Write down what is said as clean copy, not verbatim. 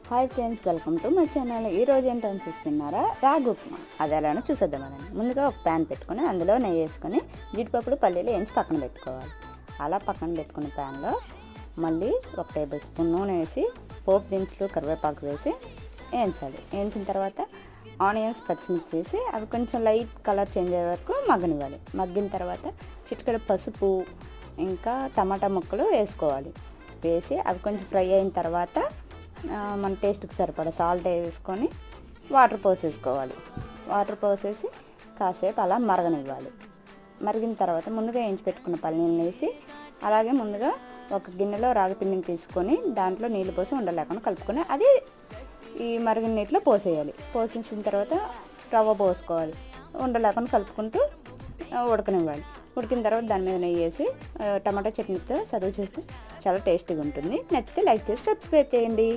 Hi friends, welcome to my channel. ఈరోజు ఏంటని చూస్తున్నారా, రాగి ఉప్మా. అది ఎలానో చూసేద్దామని ముందుగా ఒక ప్యాన్ పెట్టుకొని అందులో నెయ్యి వేసుకొని జీడిపప్పులు పల్లీలు వేయించి పక్కన పెట్టుకోవాలి. అలా పక్కన పెట్టుకున్న ప్యాన్లో మళ్ళీ 1 టేబుల్ స్పూన్ నూనె వేసి పోపు దినుసులు కరివేపాకు వేసి వేయించాలి. వేయించిన తర్వాత ఆనియన్స్ పచ్చిమిర్చి వేసి అవి కొంచెం లైట్ కలర్ చేంజ్ అయ్యే వరకు మగ్గనివ్వాలి. మగ్గిన తర్వాత చిటికెడు పసుపు ఇంకా టమాటా ముక్కలు వేసుకోవాలి. వేసి అవి కొంచెం ఫ్రై అయిన తర్వాత మన టేస్ట్కి సరిపడా సాల్ట్ వేసుకొని వాటర్ పోసేసుకోవాలి. వాటర్ పోసేసి కాసేపు అలా మరగనివ్వాలి. మరిగిన తర్వాత ముందుగా వేయించి పెట్టుకున్న పల్లీలను వేసి అలాగే ముందుగా ఒక గిన్నెలో రాగి పిండిని తీసుకొని దాంట్లో నీళ్ళు పోసి ఉండలేకుండా కలుపుకొని అది ఈ మరిగిన నీటిలో పోసేయాలి. పోసేసిన తర్వాత రవ్వ పోసుకోవాలి. ఉండలేకుండా కలుపుకుంటూ ఉడకనివ్వాలి. ఉడికిన తర్వాత దాని మీద నెయ్యి వేసి టమాటా చట్నీతో సర్వ్ చేస్తే చాలా టేస్టీగా ఉంటుంది. నచ్చితే లైక్ చేసి సబ్స్క్రైబ్ చేయండి.